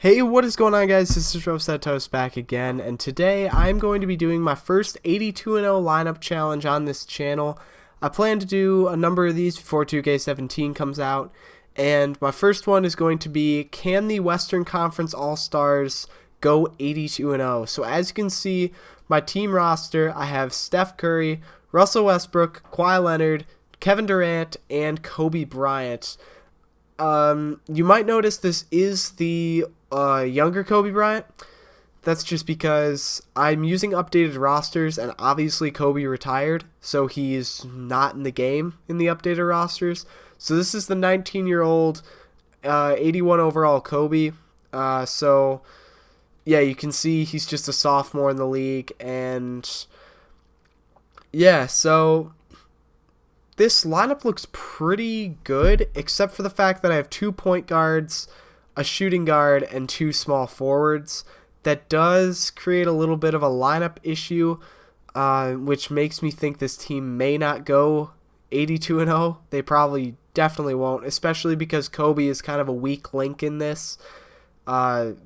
Hey, what is going on, guys? This is Rosettos back again, and today I'm going to be doing my first 82-0 lineup challenge on this channel. I plan to do a number of these before 2K17 comes out, and my first one is going to be, can the Western Conference All-Stars go 82-0? So as you can see, my team roster, I have Steph Curry, Russell Westbrook, Kawhi Leonard, Kevin Durant, and Kobe Bryant. You might notice this is the younger Kobe Bryant. That's just because I'm using updated rosters, and obviously Kobe retired, so he's not in the game in the updated rosters. So this is the 19-year-old 81 overall Kobe. So yeah, you can see he's just a sophomore in the league, and yeah, so this lineup looks pretty good, except for the fact that I have 2 point guards, a shooting guard, and 2 small forwards. That does create a little bit of a lineup issue, which makes me think this team may not go 82-0. They probably definitely won't, especially because Kobe is kind of a weak link in this,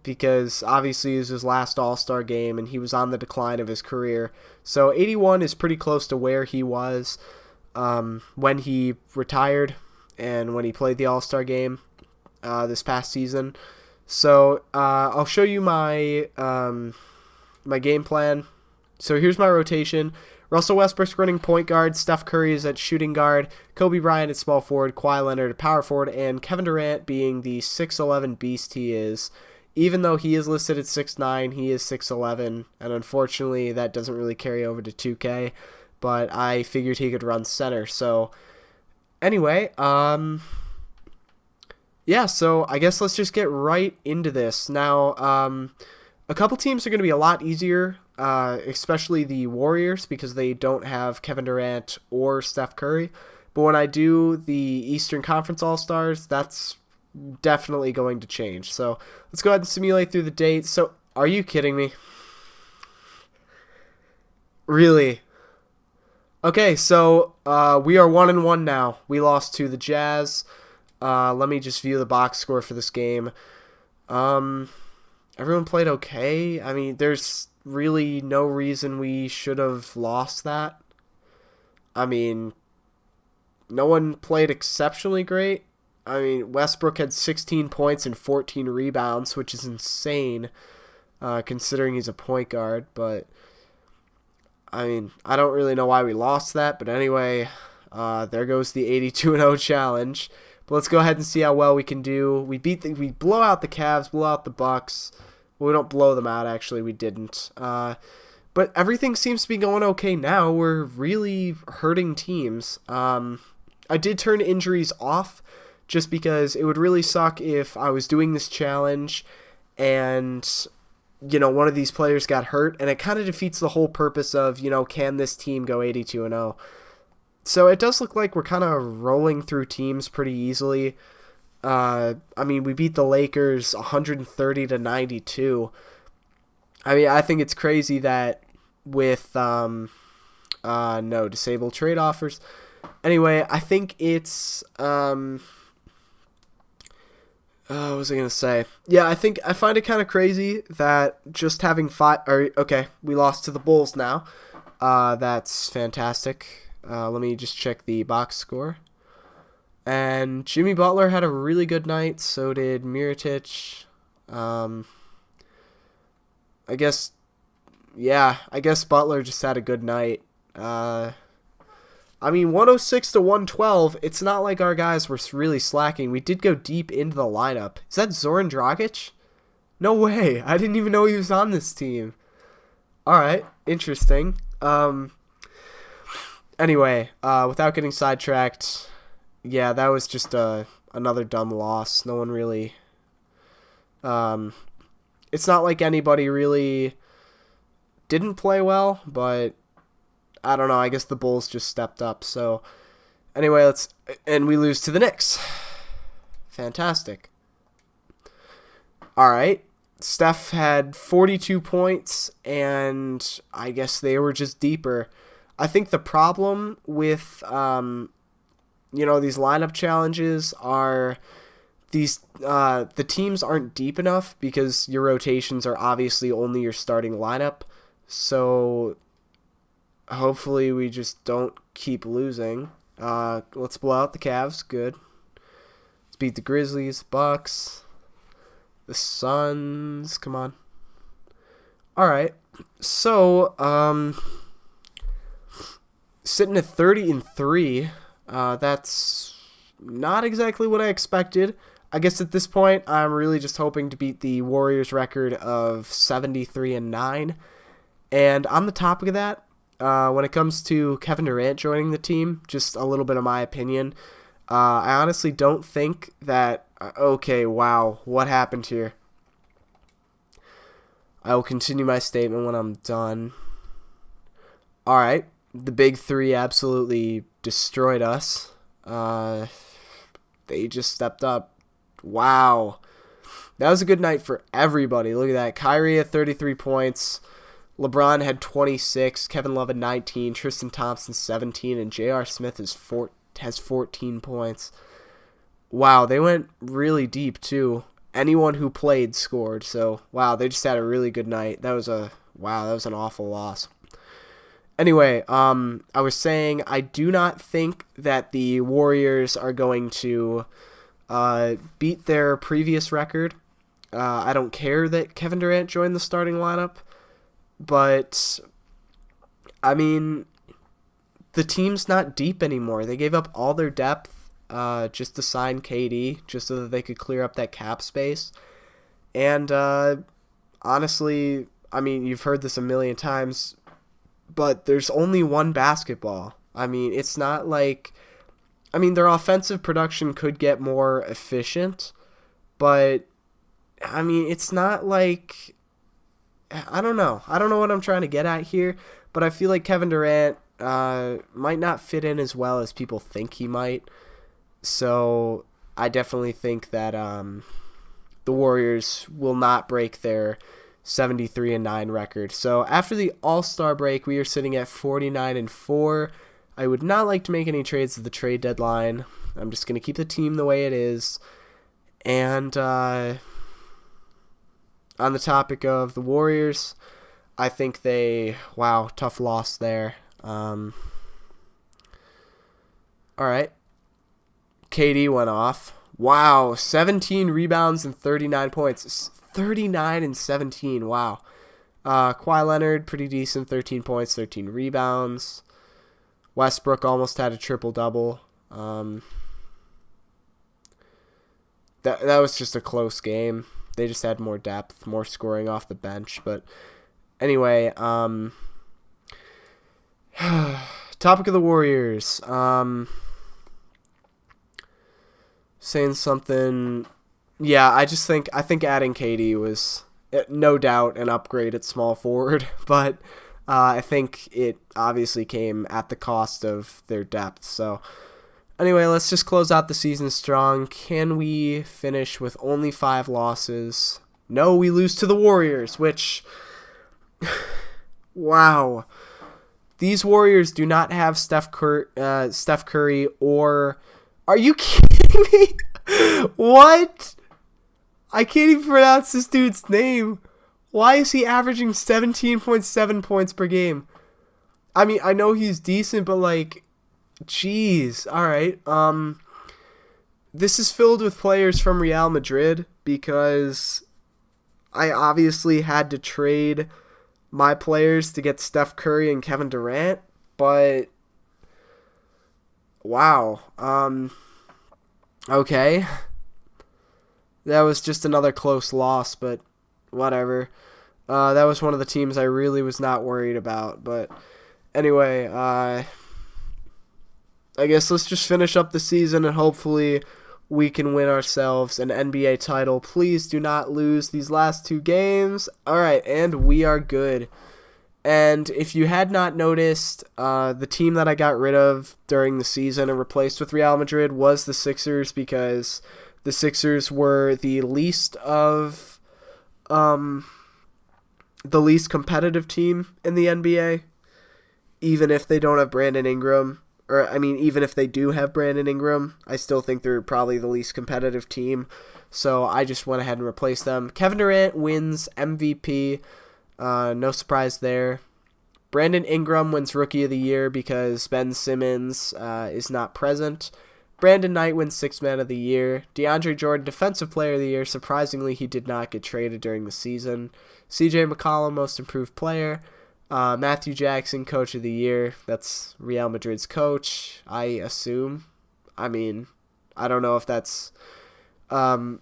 because obviously it was his last All-Star game and he was on the decline of his career. So 81 is pretty close to where he was when he retired and when he played the All-Star game this past season. So I'll show you my my game plan. So here's my rotation. Russell Westbrook's running point guard, Steph Curry is at shooting guard, Kobe Bryant at small forward, Kawhi Leonard at power forward, and Kevin Durant being the 6'11 beast he is. Even though he is listed at 6'9", he is 6'11", and unfortunately that doesn't really carry over to 2K. But I figured he could run center. So anyway, yeah, so I guess let's just get right into this. Now, a couple teams are going to be a lot easier, especially the Warriors, because they don't have Kevin Durant or Steph Curry. But when I do the Eastern Conference All-Stars, that's definitely going to change. So let's go ahead and simulate through the dates. So are you kidding me? Really? Okay, so we are 1-1 now. We lost to the Jazz. Let me just view the box score for this game. Everyone played okay. I mean, there's really no reason we should have lost that. I mean, no one played exceptionally great. I mean, Westbrook had 16 points and 14 rebounds, which is insane, considering he's a point guard, but I mean, I don't really know why we lost that, but anyway, there goes the 82-0 challenge. But let's go ahead and see how well we can do. We blow out the Cavs, blow out the Bucks. Well, we don't blow them out, actually, we didn't. But everything seems to be going okay now. We're really hurting teams. I did turn injuries off just because it would really suck if I was doing this challenge and one of these players got hurt, and it kind of defeats the whole purpose of, can this team go 82-0? So it does look like we're kind of rolling through teams pretty easily. I mean, we beat the Lakers 130-92. I mean, I think it's crazy that with no disabled trade offers. Anyway, I think it's what was I going to say? Yeah, I find it kind of crazy that just having okay, we lost to the Bulls now. That's fantastic. Let me just check the box score. And Jimmy Butler had a really good night. So did Mirotic. I guess Butler just had a good night. I mean, 106-112, it's not like our guys were really slacking. We did go deep into the lineup. Is that Zoran Dragic? No way. I didn't even know he was on this team. All right, interesting. Anyway, without getting sidetracked, yeah, that was just another dumb loss. No one really... it's not like anybody really didn't play well, but I don't know. I guess the Bulls just stepped up. So anyway, and we lose to the Knicks. Fantastic. All right. Steph had 42 points, and I guess they were just deeper. I think the problem with these lineup challenges are the teams aren't deep enough because your rotations are obviously only your starting lineup. So hopefully we just don't keep losing. Let's blow out the Cavs. Good. Let's beat the Grizzlies, Bucks, the Suns. Come on. All right. So sitting at 30-3. That's not exactly what I expected. I guess at this point, I'm really just hoping to beat the Warriors record of 73-9. And on the topic of that, when it comes to Kevin Durant joining the team, just a little bit of my opinion, I honestly don't think that... okay, wow, what happened here? I will continue my statement when I'm done. Alright, the big three absolutely destroyed us. They just stepped up. Wow. That was a good night for everybody. Look at that. Kyrie had 33 points. LeBron had 26. Kevin Love had 19. Tristan Thompson 17. And J.R. Smith has 14 points. Wow, they went really deep too. Anyone who played scored. So, wow, they just had a really good night. That was an awful loss. Anyway, I was saying I do not think that the Warriors are going to beat their previous record. I don't care that Kevin Durant joined the starting lineup, but I mean, the team's not deep anymore. They gave up all their depth just to sign KD, just so that they could clear up that cap space. And honestly, I mean, you've heard this a million times, but there's only one basketball. I mean, it's not like... I mean, their offensive production could get more efficient, but, I mean, it's not like... I don't know. I don't know what I'm trying to get at here, but I feel like Kevin Durant might not fit in as well as people think he might. So I definitely think that the Warriors will not break their 73-9 record. So after the All-Star break, we are sitting at 49-4. I would not like to make any trades at the trade deadline. I'm just going to keep the team the way it is. And on the topic of the Warriors, I think wow, tough loss there. All right. KD went off. Wow, 17 rebounds and 39 points. 39 and 17, wow. Kawhi Leonard, pretty decent, 13 points, 13 rebounds. Westbrook almost had a triple-double. That was just a close game. They just had more depth, more scoring off the bench. But anyway, topic of the Warriors. Saying something... Yeah, I think adding KD was no doubt an upgrade at small forward, but I think it obviously came at the cost of their depth. So anyway, let's just close out the season strong. Can we finish with only 5 losses? No, we lose to the Warriors, which... wow. These Warriors do not have Steph Curry or... Are you kidding me? What? I can't even pronounce this dude's name. Why is he averaging 17.7 points per game? I mean, I know he's decent, but like, jeez. All right. This is filled with players from Real Madrid because I obviously had to trade my players to get Steph Curry and Kevin Durant, but wow. Okay. That was just another close loss, but whatever. That was one of the teams I really was not worried about. But anyway, I guess let's just finish up the season and hopefully we can win ourselves an NBA title. Please do not lose these last 2 games. All right, and we are good. And if you had not noticed, the team that I got rid of during the season and replaced with Real Madrid was the Sixers, because the Sixers were the least competitive team in the NBA, even if they don't have Brandon Ingram. or I mean, even if they do have Brandon Ingram, I still think they're probably the least competitive team. So I just went ahead and replaced them. Kevin Durant wins MVP. No surprise there. Brandon Ingram wins Rookie of the Year because Ben Simmons is not present. Brandon Knight wins Sixth Man of the Year. DeAndre Jordan, Defensive Player of the Year. Surprisingly, he did not get traded during the season. CJ McCollum, Most Improved Player. Matthew Jackson, Coach of the Year. That's Real Madrid's coach, I assume. I mean, I don't know if that's the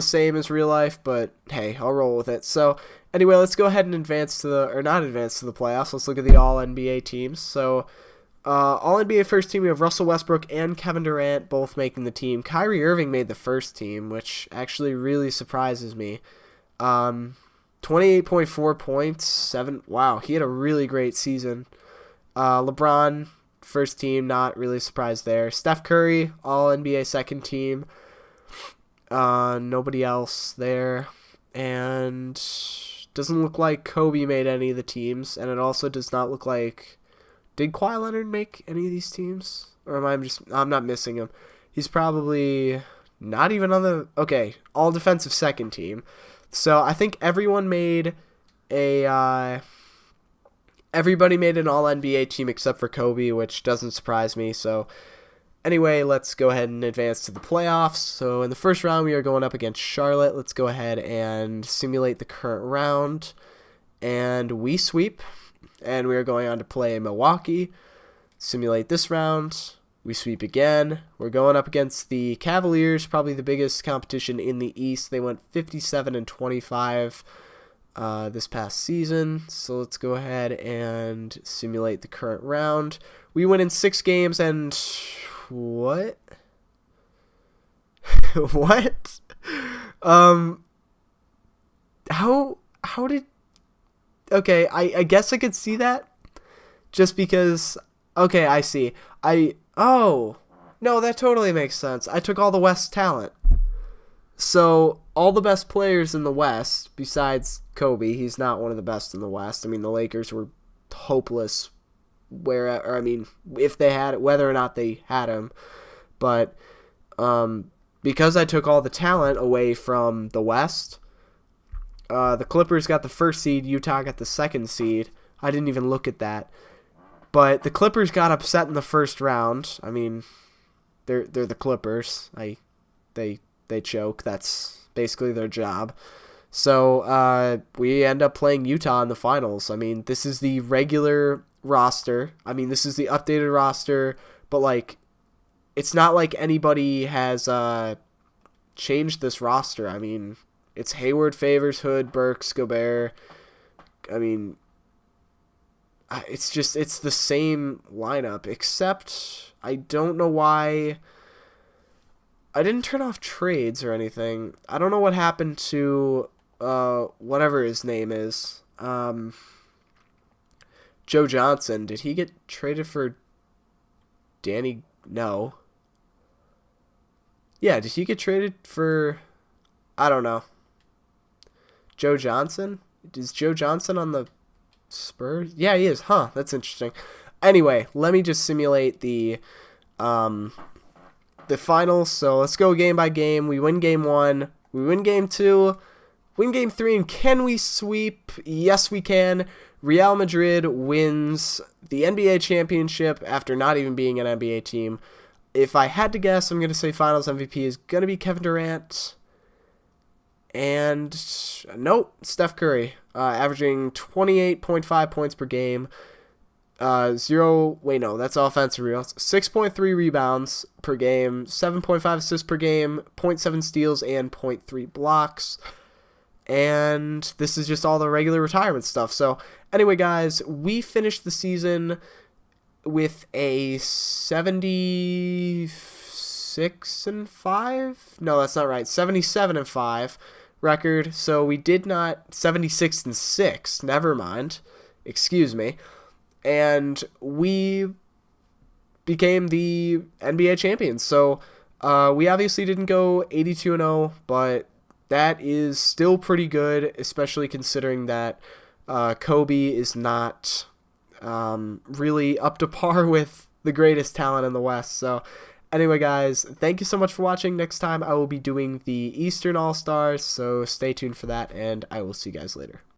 same as real life, but hey, I'll roll with it. So anyway, let's go ahead and advance to not advance to the playoffs. Let's look at the All-NBA teams. So All-NBA first team, we have Russell Westbrook and Kevin Durant both making the team. Kyrie Irving made the first team, which actually really surprises me. 28.4 points, wow, he had a really great season. LeBron, first team, not really surprised there. Steph Curry, All-NBA second team. Nobody else there. And doesn't look like Kobe made any of the teams, and it also does not look like... Did Kawhi Leonard make any of these teams? Or I'm not missing him. He's probably not even on the... Okay, All-Defensive second team. So I think everyone made everybody made an All-NBA team except for Kobe, which doesn't surprise me. So anyway, let's go ahead and advance to the playoffs. So in the first round, we are going up against Charlotte. Let's go ahead and simulate the current round. And we sweep. And we are going on to play Milwaukee. Simulate this round. We sweep again. We're going up against the Cavaliers, probably the biggest competition in the East. They went 57-25 this past season. So let's go ahead and simulate the current round. We win in 6 games and what? What? How did... Okay, I guess I could see that just because... Okay, I see. Oh, no, that totally makes sense. I took all the West talent. So, all the best players in the West, besides Kobe, he's not one of the best in the West. I mean, the Lakers were hopeless if they had it, whether or not they had him. But because I took all the talent away from the West, the Clippers got the first seed, Utah got the second seed. I didn't even look at that. But the Clippers got upset in the first round. I mean, they're the Clippers. They choke. That's basically their job. So we end up playing Utah in the finals. I mean, this is the regular roster. I mean, this is the updated roster. But like, it's not like anybody has changed this roster. I mean, it's Hayward, Favors, Hood, Burks, Gobert. I mean, it's the same lineup, except I don't know why I didn't turn off trades or anything. I don't know what happened to whatever his name is. Joe Johnson. Did he get traded for Danny? No. Yeah, did he get traded for... I don't know. Joe Johnson? Is Joe Johnson on the Spurs? Yeah, he is. Huh, that's interesting. Anyway, let me just simulate the finals. So let's go game by game. We win game 1. We win game 2. Win game 3. And can we sweep? Yes, we can. Real Madrid wins the NBA championship after not even being an NBA team. If I had to guess, I'm going to say finals MVP is going to be Kevin Durant. And nope, Steph Curry, averaging 28.5 points per game, that's offensive rebounds, 6.3 rebounds per game, 7.5 assists per game, 0.7 steals, and 0.3 blocks. And this is just all the regular retirement stuff. So anyway, guys, we finished the season with a 76-5? No, that's not right. 77-5 record. So we did not 76-6. Never mind. Excuse me. And we became the NBA champions. So we obviously didn't go 82-0, but that is still pretty good, especially considering that Kobe is not really up to par with the greatest talent in the West. So anyway, guys, thank you so much for watching. Next time I will be doing the Eastern All-Stars, so stay tuned for that, and I will see you guys later.